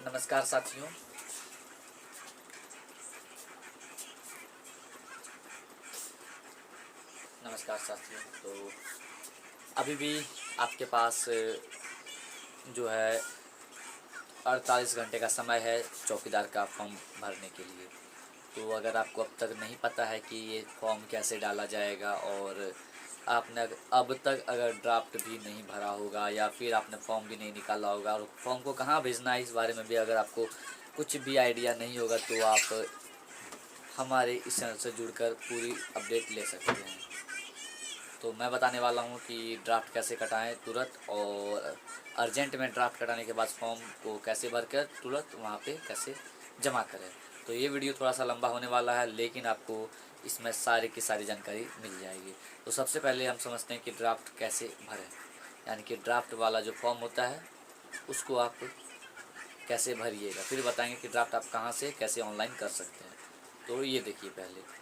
नमस्कार साथियों। तो अभी भी आपके पास जो है 48 घंटे का समय है चौकीदार का फॉर्म भरने के लिए। तो अगर आपको अब तक नहीं पता है कि ये फॉर्म कैसे डाला जाएगा और आपने अब तक अगर ड्राफ्ट भी नहीं भरा होगा या फिर आपने फॉर्म भी नहीं निकाला होगा और फॉर्म को कहाँ भेजना है, इस बारे में भी अगर आपको कुछ भी आइडिया नहीं होगा तो आप हमारे इस चैनल से जुड़कर पूरी अपडेट ले सकते हैं। तो मैं बताने वाला हूँ कि ड्राफ्ट कैसे कटाएं तुरंत, और अर्जेंट में ड्राफ्ट कटाने के बाद फॉर्म को कैसे भरकर तुरंत वहाँ पे कैसे जमा करें। तो ये वीडियो थोड़ा सा लंबा होने वाला है, लेकिन आपको इसमें सारी की सारी जानकारी मिल जाएगी। तो सबसे पहले हम समझते हैं कि ड्राफ्ट कैसे भरें, यानी कि ड्राफ्ट वाला जो फॉर्म होता है उसको आप कैसे भरिएगा, फिर बताएंगे कि ड्राफ्ट आप कहाँ से कैसे ऑनलाइन कर सकते हैं। तो ये देखिए पहले।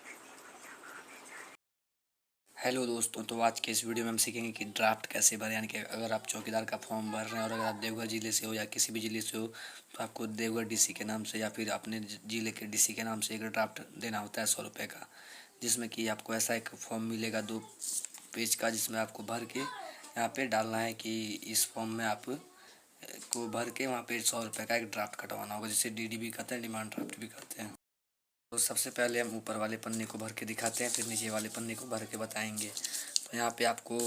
हेलो दोस्तों, तो आज के इस वीडियो में हम सीखेंगे कि ड्राफ्ट कैसे भरें। यानी कि अगर आप चौकीदार का फॉर्म भर रहे हैं और अगर आप देवघर ज़िले से हो या किसी भी ज़िले से हो तो आपको देवघर डीसी के नाम से या फिर अपने ज़िले के डीसी के नाम से एक ड्राफ्ट देना होता है 100 रुपये का, जिसमें कि आपको ऐसा एक फॉर्म मिलेगा 2 पेज का, जिसमें आपको भर के यहाँ पर डालना है कि इस फॉर्म में आप को भर के वहाँ पर 100 रुपये का एक ड्राफ्ट कटवाना होगा, जिसे DD भी कहते हैं, डिमांड ड्राफ्ट भी कहते हैं। तो सबसे पहले हम ऊपर वाले पन्ने को भर के दिखाते हैं, फिर नीचे वाले पन्ने को भर के बताएंगे। तो यहाँ पे आपको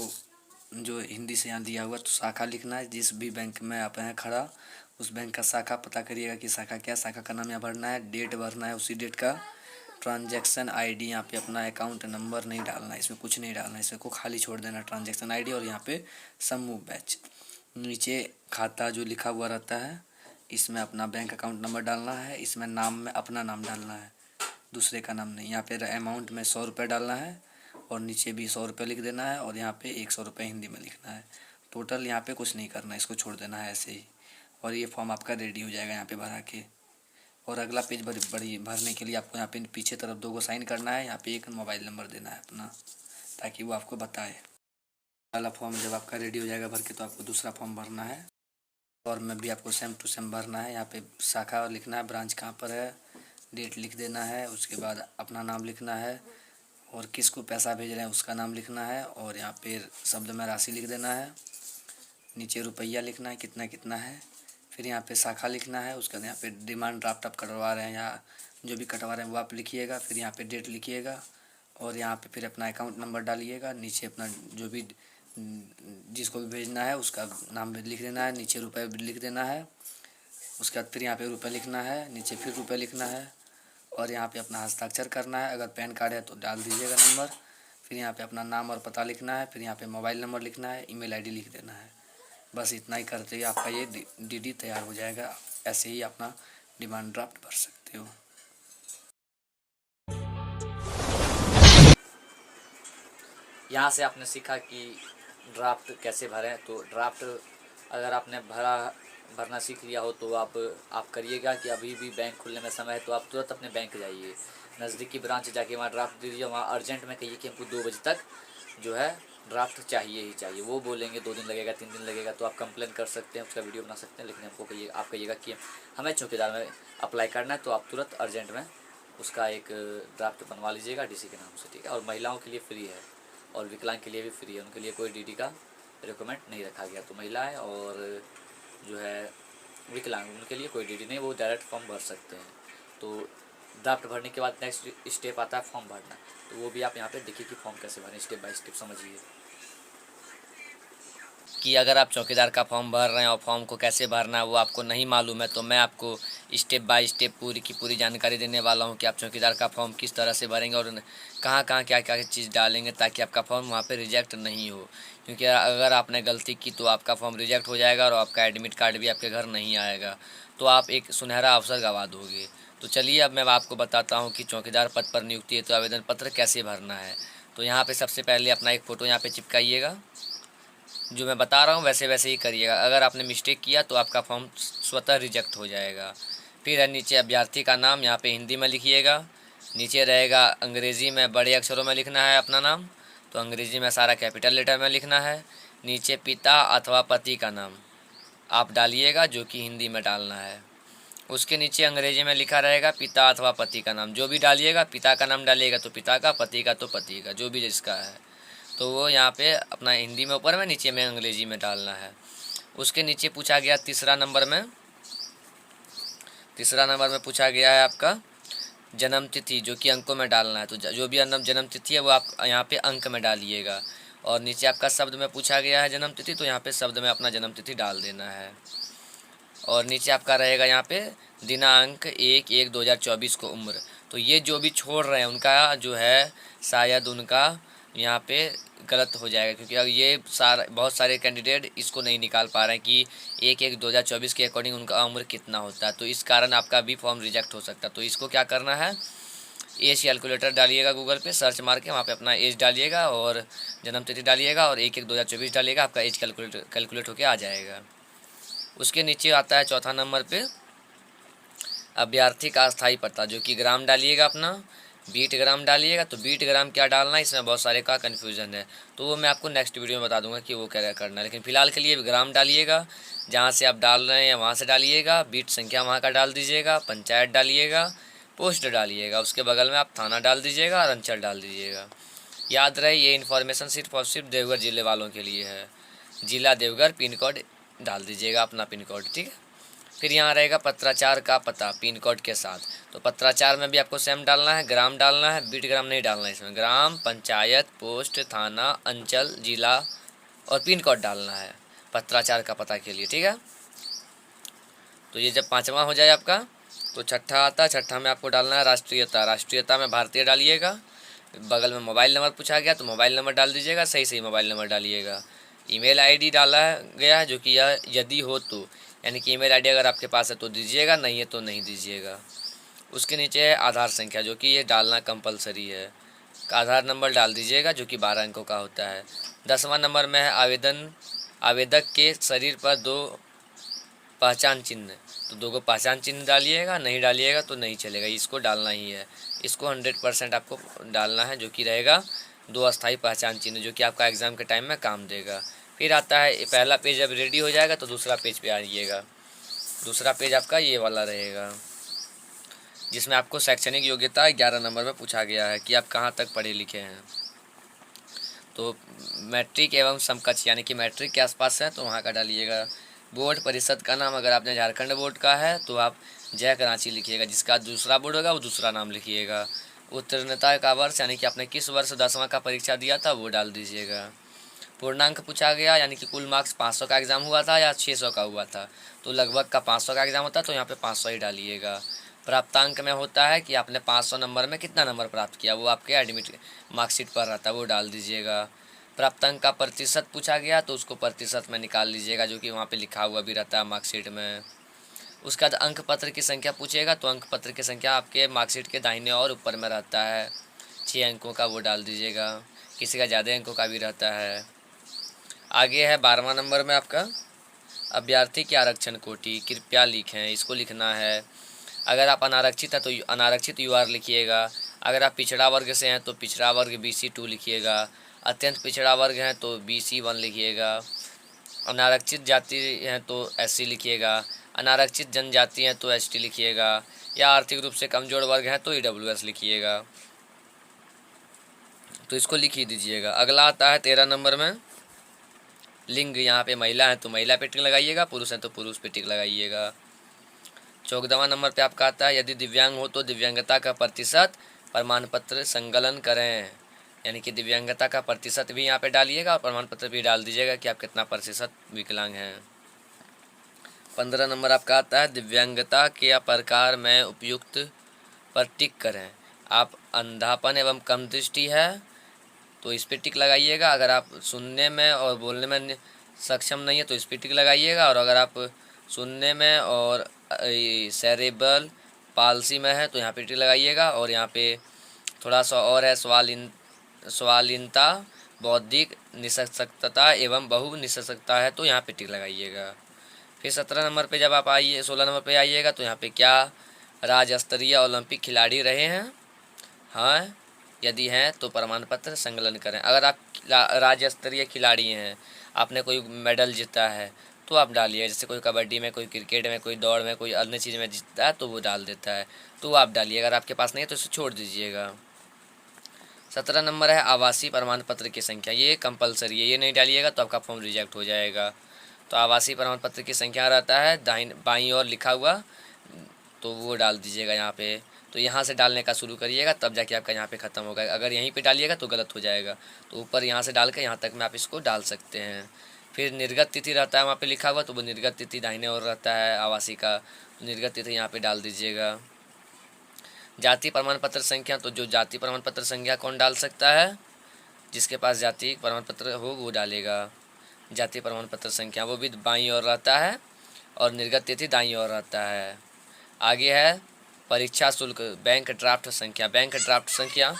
जो हिंदी से यहाँ दिया हुआ तो शाखा लिखना है। जिस भी बैंक में आप हैं खड़ा, उस बैंक का शाखा पता करिएगा कि शाखा क्या, शाखा का नाम यहाँ भरना है, डेट भरना है उसी डेट का, ट्रांजैक्शन आईडी, यहाँ पे अपना अकाउंट नंबर नहीं डालना है, इसमें कुछ नहीं डालना है, इसमें को खाली छोड़ देना ट्रांजैक्शन आईडी, और यहाँ पे समूह बैच। नीचे खाता जो लिखा हुआ रहता है, इसमें अपना बैंक अकाउंट नंबर डालना है, इसमें नाम में अपना नाम डालना है, दूसरे का नाम नहीं। यहाँ पे अमाउंट में 100 रुपये डालना है और नीचे भी 100 रुपये लिख देना है, और यहाँ पे 100 रुपये हिंदी में लिखना है। टोटल यहाँ पे कुछ नहीं करना है, इसको छोड़ देना है ऐसे ही, और ये फॉर्म आपका रेडी हो जाएगा यहाँ पे भरा के। और अगला पेज भरने के लिए आपको यहाँ पे पीछे तरफ 2 को साइन करना है, यहाँ पे एक मोबाइल नंबर देना है अपना, ताकि वो आपको बताए। पहला फॉर्म जब आपका रेडी हो जाएगा भर के, तो आपको दूसरा फॉर्म भरना है, और में भी आपको सेम टू सेम भरना है। यहाँ पे शाखा लिखना है, ब्रांच कहाँ पर है, डेट लिख देना है, उसके बाद अपना नाम लिखना है, और किसको पैसा भेज रहे हैं उसका नाम लिखना है, और यहाँ पे शब्द में राशि लिख देना है, नीचे रुपया लिखना है कितना कितना है, फिर यहाँ पे शाखा लिखना है, उसके बाद यहाँ पे डिमांड ड्राफ्ट आप कटवा रहे हैं या जो भी कटवा रहे हैं वो आप लिखिएगा, फिर यहाँ पे डेट लिखिएगा, और यहाँ पे फिर अपना अकाउंट नंबर डालिएगा, नीचे अपना जो भी जिसको भी भेजना है उसका नाम भी लिख देना है, नीचे रुपये भी लिख देना है, उसके बाद फिर यहाँ पे रुपये लिखना है, नीचे फिर रुपये लिखना है, और यहाँ पे अपना हस्ताक्षर करना है। अगर पैन कार्ड है तो डाल दीजिएगा नंबर, फिर यहाँ पे अपना नाम और पता लिखना है, फिर यहाँ पे मोबाइल नंबर लिखना है, ईमेल आईडी लिख देना है। बस इतना ही करते ही आपका ये DD तैयार हो जाएगा। ऐसे ही अपना डिमांड ड्राफ्ट भर सकते हो। यहाँ से आपने सीखा कि ड्राफ्ट कैसे भरें। तो ड्राफ्ट अगर आपने भरना सीख लिया हो तो आप करिएगा कि अभी भी बैंक खुलने में समय है, तो आप तुरंत अपने बैंक जाइए, नज़दीकी ब्रांच जाके वहाँ ड्राफ्ट दे दीजिए। वहाँ अर्जेंट में कहिए कि हमको 2 बजे तक जो है ड्राफ्ट चाहिए ही चाहिए। वो बोलेंगे 2 दिन लगेगा, 3 दिन लगेगा, तो आप कंप्लेन कर सकते हैं, उसका वीडियो बना सकते हैं, लेकिन हमको आप कहिएगा कि हमें चौकीदार में अप्लाई करना है, तो आप तुरंत अर्जेंट में उसका एक ड्राफ्ट बनवा लीजिएगा DC के नाम से, ठीक है। और महिलाओं के लिए फ्री है और विकलांग के लिए भी फ्री है, उनके लिए कोई DD का रिकमेंड नहीं रखा गया। तो महिलाएं और जो है विकलांग, उनके लिए कोई DD नहीं, वो डायरेक्ट फॉर्म भर सकते हैं। तो ड्राफ्ट भरने के बाद नेक्स्ट स्टेप आता है फॉर्म भरना। तो वो भी आप यहाँ पे देखिए कि फॉर्म कैसे भरें, स्टेप बाय स्टेप समझिए कि अगर आप चौकीदार का फॉर्म भर रहे हैं और फॉर्म को कैसे भरना है वो आपको नहीं मालूम है, तो मैं आपको स्टेप बाय स्टेप पूरी की पूरी जानकारी देने वाला हूं कि आप चौकीदार का फॉर्म किस तरह से भरेंगे और कहां कहां क्या क्या चीज़ डालेंगे, ताकि आपका फॉर्म वहां पे रिजेक्ट नहीं हो। क्योंकि अगर आपने गलती की तो आपका फॉर्म रिजेक्ट हो जाएगा और आपका एडमिट कार्ड भी आपके घर नहीं आएगा, तो आप एक सुनहरा अवसर गंवा दोगे। तो चलिए अब मैं आपको बताता हूँ कि चौकीदार पद पर नियुक्ति हेतु आवेदन पत्र कैसे भरना है। तो यहाँ पर सबसे पहले अपना एक फ़ोटो यहाँ पर चिपकाइएगा, जो मैं बता रहा हूँ वैसे वैसे ही करिएगा। अगर आपने मिस्टेक किया तो आपका फॉर्म स्वतः रिजेक्ट हो जाएगा। फिर नीचे अभ्यर्थी का नाम यहाँ पे हिंदी में लिखिएगा, नीचे रहेगा अंग्रेज़ी में बड़े अक्षरों में लिखना है अपना नाम, तो अंग्रेज़ी में सारा कैपिटल लेटर में लिखना है। नीचे पिता अथवा पति का नाम आप डालिएगा, जो कि हिंदी में डालना है। उसके नीचे अंग्रेजी में लिखा रहेगा पिता अथवा पति का नाम। जो भी डालिएगा, पिता का नाम डालिएगा तो पिता का, पति का तो पति का, जो भी जिसका है तो वो यहाँ पे अपना हिंदी में ऊपर में, नीचे में अंग्रेजी में डालना है। उसके नीचे पूछा गया तीसरा नंबर में पूछा गया है आपका जन्म तिथि, जो कि अंकों में डालना है। तो जो भी जन्म तिथि है वो आप यहाँ पे अंक में डालिएगा। और नीचे आपका शब्द में पूछा गया है जन्म तिथि, तो यहाँ पे शब्द में अपना जन्म तिथि डाल देना है। और नीचे आपका रहेगा यहाँ पे दिनांक 1/1/2024 को उम्र। तो ये जो भी छोड़ रहे हैं उनका जो है शायद उनका यहाँ पे गलत हो जाएगा, क्योंकि अब ये बहुत सारे कैंडिडेट इसको नहीं निकाल पा रहे हैं कि 1/1/2024 के अकॉर्डिंग उनका उम्र कितना होता है। तो इस कारण आपका भी फॉर्म रिजेक्ट हो सकता है। तो इसको क्या करना है, एज कैलकुलेटर डालिएगा, गूगल पे सर्च मार के वहाँ पे अपना एज डालिएगा और जन्म तिथि डालिएगा और 1/1/2024 डालिएगा, आपका एज कैलकुलेट होके आ जाएगा। उसके नीचे आता है चौथा नंबर पे अभ्यर्थी का अस्थायी पता, जो कि ग्राम डालिएगा अपना, बीट ग्राम डालिएगा। तो बीट ग्राम क्या डालना है, इसमें बहुत सारे का कन्फ्यूज़न है, तो वो मैं आपको नेक्स्ट वीडियो में बता दूंगा कि वो क्या करना है। लेकिन फ़िलहाल के लिए ग्राम डालिएगा, जहाँ से आप डाल रहे हैं वहाँ से डालिएगा, बीट संख्या वहाँ का डाल दीजिएगा, पंचायत डालिएगा, पोस्ट डालिएगा, उसके बगल में आप थाना डाल दीजिएगा और अंचल डाल दीजिएगा। याद रहे ये इन्फॉर्मेशन सिर्फ और सिर्फ देवघर ज़िले वालों के लिए है। ज़िला देवघर, पिन कोड डाल दीजिएगा अपना पिन कोड, ठीक है। फिर यहाँ रहेगा पत्राचार का पता पिन कोड के साथ। तो पत्राचार में भी आपको सेम डालना है, ग्राम डालना है, बीट ग्राम नहीं डालना है इसमें। ग्राम, पंचायत, पोस्ट, थाना, अंचल, जिला और पिन कोड डालना है पत्राचार का पता के लिए, ठीक है। तो ये जब पाँचवा हो जाए आपका तो छठा आता है। छठा में आपको डालना है राष्ट्रीयता। राष्ट्रीयता में भारतीय डालिएगा। बगल में मोबाइल नंबर पूछा गया तो मोबाइल नंबर डाल दीजिएगा, सही मोबाइल नंबर डालिएगा। ईमेल आईडी डाला गया है, जो कि यह यदि हो तो, यानी कि ईमेल आईडी अगर आपके पास है तो दीजिएगा, नहीं है तो नहीं दीजिएगा। उसके नीचे है आधार संख्या, जो कि ये डालना कंपलसरी है। आधार नंबर डाल दीजिएगा, जो कि 12 अंकों का होता है। 10वां नंबर में है आवेदक के शरीर पर 2 पहचान चिन्ह। तो 2 को पहचान चिन्ह डालिएगा, नहीं डालिएगा तो नहीं चलेगा, इसको डालना ही है। इसको 100% आपको डालना है, जो कि रहेगा 2 अस्थायी पहचान चिन्ह, जो कि आपका एग्ज़ाम के टाइम में काम देगा। फिर आता है पहला पेज, जब रेडी हो जाएगा तो दूसरा पेज पे आइएगा। दूसरा पेज आपका ये वाला रहेगा, जिसमें आपको शैक्षणिक योग्यता 11 नंबर में पूछा गया है कि आप कहाँ तक पढ़े लिखे हैं। तो मैट्रिक एवं समकक्ष, यानी कि मैट्रिक के आसपास है तो वहाँ का डालिएगा। बोर्ड परिषद का नाम, अगर आपने झारखंड बोर्ड का है तो आप जय कराची लिखिएगा, जिसका दूसरा बोर्ड होगा वो दूसरा नाम लिखिएगा। उत्तीर्णता का वर्ष, यानी कि आपने किस वर्ष 10वां का परीक्षा दिया था वो डाल दीजिएगा। पूर्णांक पूछा गया, यानी कि कुल मार्क्स 500 का एग्ज़ाम हुआ था या 600 का हुआ था, तो लगभग का 500 का एग्ज़ाम होता है तो यहाँ पे 500 ही डालिएगा। प्राप्तांक में होता है कि आपने 500 नंबर में कितना नंबर प्राप्त किया, वो आपके एडमिट मार्कशीट पर रहता है, वो डाल दीजिएगा। प्राप्तांक का प्रतिशत पूछा गया तो उसको प्रतिशत में निकाल लीजिएगा, जो कि वहाँ पे लिखा हुआ भी रहता है मार्कशीट में। उसके बाद अंक पत्र की संख्या पूछेगा तो अंक पत्र की संख्या आपके मार्कशीट के दाहिने और ऊपर में रहता है, 6 अंकों का, वो डाल दीजिएगा। किसी का ज़्यादा अंकों का भी रहता है। आगे है 12वां नंबर में आपका अभ्यर्थी की आरक्षण कोटि, कृपया लिखें, इसको लिखना है। अगर आप अनारक्षित है तो अनारक्षित UR लिखिएगा। अगर आप पिछड़ा वर्ग से हैं तो पिछड़ा वर्ग BC2 लिखिएगा। अत्यंत पिछड़ा वर्ग हैं तो BC1 लिखिएगा। अनारक्षित जाति हैं तो SC लिखिएगा। अनारक्षित जनजाति हैं तो ST लिखिएगा। या आर्थिक रूप से कमज़ोर वर्ग हैं तो EWS लिखिएगा। तो इसको लिख ही दीजिएगा। अगला आता है 13 नंबर में लिंग। यहाँ पे महिला है तो महिला पे टिक लगाइएगा, पुरुष है तो पुरुष पे टिक लगाइएगा। 14वां नंबर पे आपका आता है यदि दिव्यांग हो तो दिव्यांगता का प्रतिशत प्रमाण पत्र संकलन करें, यानी कि दिव्यांगता का प्रतिशत भी यहाँ पे डालिएगा और प्रमाण पत्र भी डाल दीजिएगा कि आप कितना प्रतिशत विकलांग हैं। 15 नंबर आपका आता है दिव्यांगता के प्रकार में उपयुक्त पर टिक करें। आप अंधापन एवं कम दृष्टि है तो इस पर टिक लगाइएगा। अगर आप सुनने में और बोलने में सक्षम नहीं है तो इस पर टिक लगाइएगा। और अगर आप सुनने में और सेरेब्रल पाल्सी में है तो यहाँ पे टिक लगाइएगा। और यहाँ पे थोड़ा सा और है स्वालीनता, बौद्धिक निःशक्तता एवं बहु निःशक्तता है तो यहाँ पे टिक लगाइएगा। फिर 17 नंबर पे जब आप आइए 16 नंबर पे आइएगा तो यहाँ पे क्या राज्य स्तरीय ओलंपिक खिलाड़ी रहे हैं, हाँ यदि हैं तो प्रमाण पत्र संकलन करें। अगर आप राज्य स्तरीय खिलाड़ी हैं, आपने कोई मेडल जीता है तो आप डालिए। जैसे कोई कबड्डी में, कोई क्रिकेट में, कोई दौड़ में, कोई अन्य चीज़ में जीतता है तो वो डाल देता है, तो आप डालिए। अगर आपके पास नहीं है तो इसे छोड़ दीजिएगा। 17 नंबर है आवासीय प्रमाण पत्र की संख्या। ये कंपलसरी है, ये नहीं डालिएगा तो आपका फॉर्म रिजेक्ट हो जाएगा। तो आवासीय प्रमाण पत्र की संख्या रहता है दाहिने बाईं ओर लिखा हुआ, तो वो डाल दीजिएगा यहाँ पे। तो यहाँ से डालने का शुरू करिएगा, तब जाके आपका यहाँ पे ख़त्म होगा। अगर यहीं पे डालिएगा तो गलत हो जाएगा। तो ऊपर यहाँ से डाल के यहाँ तक में आप इसको डाल सकते हैं। फिर निर्गत तिथि रहता है वहाँ पे लिखा हुआ, तो वो निर्गत तिथि दाहिने ओर रहता है आवासीय का, तो निर्गत तिथि यहाँ पे डाल दीजिएगा। जाति प्रमाण पत्र संख्या, तो जो जाति प्रमाण पत्र संख्या कौन डाल सकता है, जिसके पास जाति प्रमाण पत्र हो वो डालेगा। जाति प्रमाण पत्र संख्या वो भी बाईं ओर रहता है और निर्गत तिथि दाईं ओर रहता है। आगे है परीक्षा शुल्क, बैंक ड्राफ्ट संख्या। बैंक ड्राफ्ट संख्या,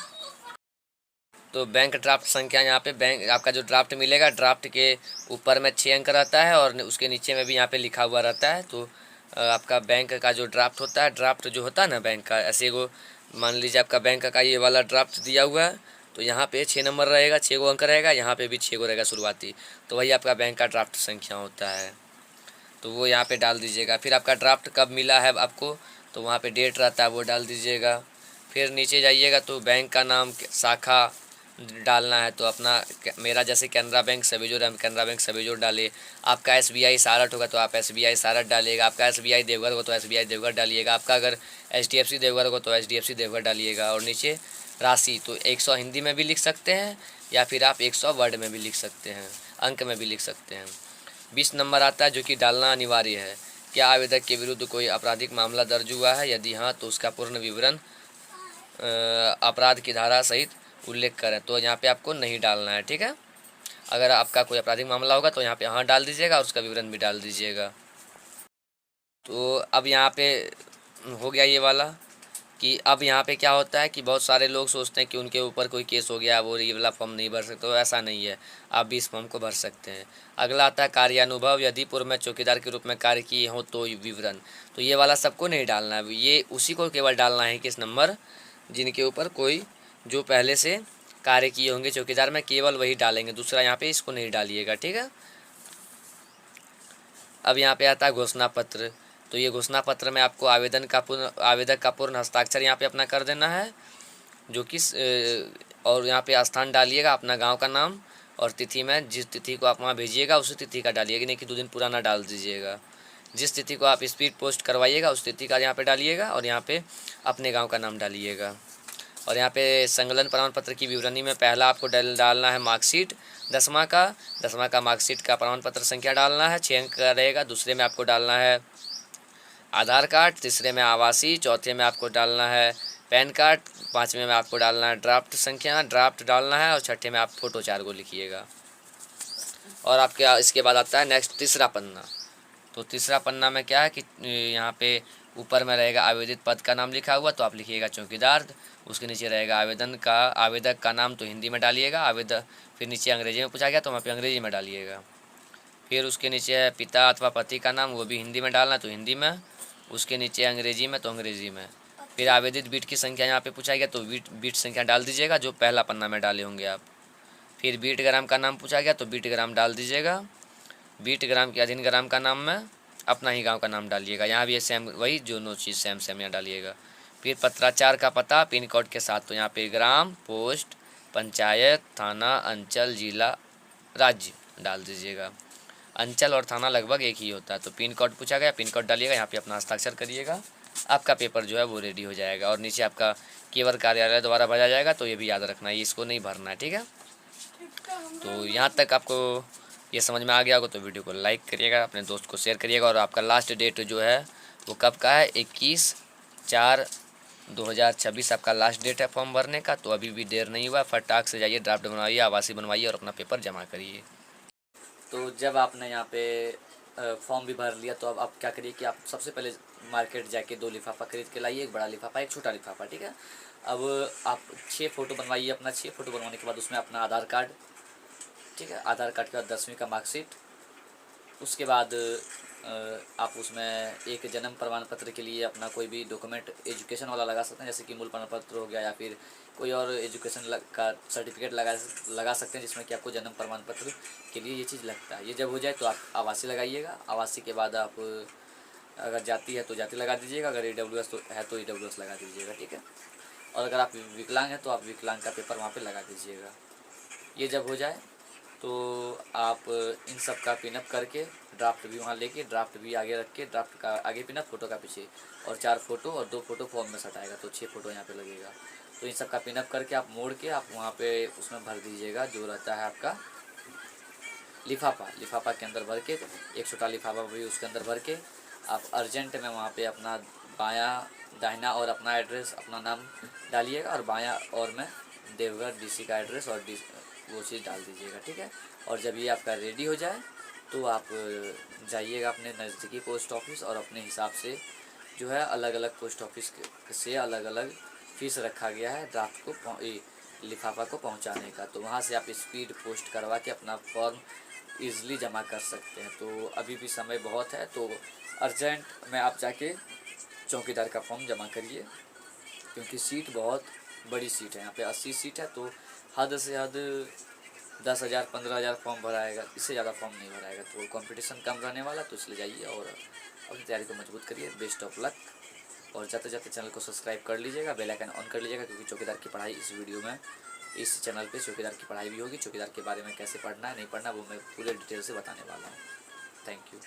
तो बैंक ड्राफ्ट संख्या यहाँ पे बैंक आपका जो ड्राफ्ट मिलेगा, ड्राफ्ट के ऊपर में 6 अंक रहता है और उसके नीचे में भी यहाँ पे लिखा हुआ रहता है। तो आपका बैंक का जो ड्राफ्ट होता है, ड्राफ्ट जो होता है ना बैंक का, ऐसे वो मान लीजिए आपका बैंक का ये वाला ड्राफ्ट दिया हुआ है, तो यहाँ पे 6 नंबर रहेगा, 6 गो अंक रहेगा, यहाँ पे भी 6 गो रहेगा शुरुआती, तो वही आपका बैंक का ड्राफ्ट संख्या होता है। तो वो यहाँ पे डाल दीजिएगा। फिर आपका ड्राफ्ट कब मिला है आपको, तो वहाँ पे डेट रहता है वो डाल दीजिएगा। फिर नीचे जाइएगा तो बैंक का नाम, शाखा डालना है, तो अपना मेरा जैसे कैनरा बैंक सवेजोर है, कैनरा बैंक सवेजोर डालिए। आपका SBI सारठ होगा तो आप SBI सारठ डालिएगा। आपका SBI देवघर हो तो SBI देवघर डालिएगा। आपका अगर HDFC देवघर हो तो HDFC देवघर डालिएगा। और नीचे राशि, तो 100 हिंदी में भी लिख सकते हैं या फिर आप 100 वर्ड में भी लिख सकते हैं, अंक में भी लिख सकते हैं। 20 नंबर आता है जो कि डालना अनिवार्य है। क्या आवेदक के विरुद्ध कोई आपराधिक मामला दर्ज हुआ है, यदि हाँ तो उसका पूर्ण विवरण अपराध की धारा सहित उल्लेख करें। तो यहाँ पे आपको नहीं डालना है, ठीक है। अगर आपका कोई आपराधिक मामला होगा तो यहाँ पे हाँ डाल दीजिएगा और उसका विवरण भी डाल दीजिएगा। तो अब यहाँ पे हो गया ये वाला, कि अब यहाँ पे क्या होता है कि बहुत सारे लोग सोचते हैं कि उनके ऊपर कोई केस हो गया, वो ये वाला फॉर्म नहीं भर सकते, तो ऐसा नहीं है, आप भी इस फॉर्म को भर सकते हैं। अगला आता है कार्यानुभव, यदि पूर्व में चौकीदार के रूप में कार्य किए हो तो विवरण। तो ये वाला सबको नहीं डालना है, ये उसी को केवल डालना है किस नंबर, जिनके ऊपर कोई जो पहले से कार्य किए होंगे चौकीदार में, केवल वही डालेंगे, दूसरा यहाँ पे इसको नहीं डालिएगा, ठीक है। अब यहाँ पे आता है घोषणा पत्र। तो ये घोषणा पत्र में आपको आवेदक का पूर्ण हस्ताक्षर यहाँ पे अपना कर देना है, जो कि और यहाँ पे स्थान डालिएगा अपना गांव का नाम, और तिथि में जिस तिथि को आप वहाँ भेजिएगा उसी तिथि का डालिएगा, नहीं कि 2 दिन पुराना डाल दीजिएगा। जिस तिथि को आप स्पीड पोस्ट करवाइएगा उस तिथि का यहाँ पे डालिएगा और यहाँ पे अपने गाँव का नाम डालिएगा। और यहाँ पे संकलन प्रमाण पत्र की विवरणी में पहला आपको डालना है मार्कशीट 10वां का मार्कशीट का प्रमाण पत्र संख्या डालना है, 6 अंक का रहेगा। दूसरे में आपको डालना है आधार कार्ड, तीसरे में आवासीय, चौथे में आपको डालना है पैन कार्ड, 5वें में आपको डालना है ड्राफ्ट संख्या, ड्राफ्ट डालना है, और 6ठे में आप फ़ोटो 4 को लिखिएगा। और आपके इसके बाद आता है नेक्स्ट तीसरा पन्ना। तो तीसरा पन्ना में क्या है कि यहाँ पे ऊपर में रहेगा आवेदित पद का नाम लिखा हुआ, तो आप लिखिएगा चौकीदार। उसके नीचे रहेगा आवेदक का नाम, तो हिंदी में डालिएगा। फिर नीचे अंग्रेजी में पूछा गया तो वहाँ पे अंग्रेजी में डालिएगा। फिर उसके नीचे है पिता अथवा पति का नाम, वो भी हिंदी में डालना, तो हिंदी में। उसके नीचे अंग्रेजी में तो अंग्रेजी में। फिर आवेदित बीट की संख्या यहाँ पे पूछा गया तो बीट संख्या डाल दीजिएगा जो पहला पन्ना में डाले होंगे आप। फिर बीट ग्राम का नाम पूछा गया तो बीट ग्राम डाल दीजिएगा। बीट ग्राम के अधीन ग्राम का नाम में अपना ही गांव का नाम डालिएगा, यहाँ भी सेम वही दोनों चीज़ सेम यहाँ डालिएगा। फिर पत्राचार का पता पिन कोड के साथ, तो यहाँ पे ग्राम, पोस्ट, पंचायत, थाना, अंचल, जिला, राज्य डाल दीजिएगा। अंचल और थाना लगभग एक ही होता है। तो पिन कोड पूछा गया, पिन कोड डालिएगा, यहाँ पे अपना हस्ताक्षर करिएगा, आपका पेपर जो है वो रेडी हो जाएगा। और नीचे आपका केवल कार्यालय द्वारा भरा जाएगा, तो ये भी याद रखना है, इसको नहीं भरना है, ठीक है। तो यहाँ तक आपको ये समझ में आ गया होगा तो वीडियो को लाइक करिएगा, अपने दोस्त को शेयर करिएगा। और आपका लास्ट डेट जो है वो कब का है, 21/4/2026 आपका लास्ट डेट है फॉर्म भरने का। तो अभी भी देर नहीं हुआ, फटाक से जाइए, ड्राफ्ट बनवाइए, आवासीय बनवाइए और अपना पेपर जमा करिए। तो जब आपने यहाँ पे फॉर्म भी भर लिया, तो अब आप क्या करिए कि आप सबसे पहले मार्केट जाके 2 लिफाफा खरीद के लाइए, एक बड़ा लिफाफा एक छोटा लिफाफा, ठीक है। अब आप 6 फ़ोटो बनवाइए अपना। 6 फ़ोटो बनवाने के बाद उसमें अपना आधार कार्ड, ठीक है, आधार कार्ड के बाद 10वीं का मार्कशीट, उसके बाद आप उसमें एक जन्म प्रमाण पत्र के लिए अपना कोई भी डॉक्यूमेंट एजुकेशन वाला लगा सकते हैं, जैसे कि मूल प्रमाण पत्र हो गया या फिर कोई और एजुकेशन का सर्टिफिकेट लगा सकते हैं, जिसमें कि आपको जन्म प्रमाण पत्र के लिए ये चीज़ लगता है। ये जब हो जाए तो आप आवासी लगाइएगा। आवासी के बाद आप अगर जाति है तो जाति लगा दीजिएगा, अगर EWS तो है तो EWS लगा दीजिएगा, ठीक है। और अगर आप विकलांग हैं तो आप विकलांग का पेपर वहाँ पे लगा दीजिएगा। ये जब हो जाए तो आप इन सब का पिनअप करके ड्राफ्ट भी वहाँ लेके, ड्राफ्ट भी आगे रख के, ड्राफ्ट का आगे पिनअप, फ़ोटो का पीछे, और 4 फ़ोटो और 2 फ़ोटो फॉर्म में सटाएगा तो 6 फ़ोटो यहाँ पे लगेगा। तो इन सब का पिनअप करके आप मोड़ के आप वहाँ पे उसमें भर दीजिएगा, जो रहता है आपका लिफाफा के अंदर भर के, एक छोटा लिफाफा भी उसके अंदर भर के आप अर्जेंट में वहाँ पे अपना बायां दाहिना और अपना एड्रेस, अपना नाम डालिएगा, और बायां और में देवघर DC का एड्रेस और वो चीज़ डाल दीजिएगा, ठीक है। और जब ये आपका रेडी हो जाए तो आप जाइएगा अपने नज़दीकी पोस्ट ऑफिस, और अपने हिसाब से जो है अलग अलग पोस्ट ऑफिस से अलग अलग फ़ीस रखा गया है ड्राफ्ट को लिफाफा को पहुंचाने का। तो वहाँ से आप स्पीड पोस्ट करवा के अपना फॉर्म ईज़िली जमा कर सकते हैं। तो अभी भी समय बहुत है, तो अर्जेंट में आप जाके चौकीदार का फॉर्म जमा करिए, क्योंकि सीट बहुत बड़ी सीट है, यहाँ पे 80 सीट है। तो हद से हद 10,000 15,000 फॉर्म भराएगा, इससे ज़्यादा फॉर्म नहीं भराएगा। तो कंपटीशन कम रहने वाला, तो इसलिए जाइए और अपनी तैयारी को मजबूत करिए। Best of luck. और जाते जाते चैनल को सब्सक्राइब कर लीजिएगा, बेल आइकन ऑन कर लीजिएगा, क्योंकि चौकीदार की पढ़ाई इस वीडियो में, इस चैनल पे चौकीदार की पढ़ाई भी होगी। चौकीदार के बारे में कैसे पढ़ना है नहीं पढ़ना वो मैं पूरे डिटेल से बताने वाला हूँ। Thank you.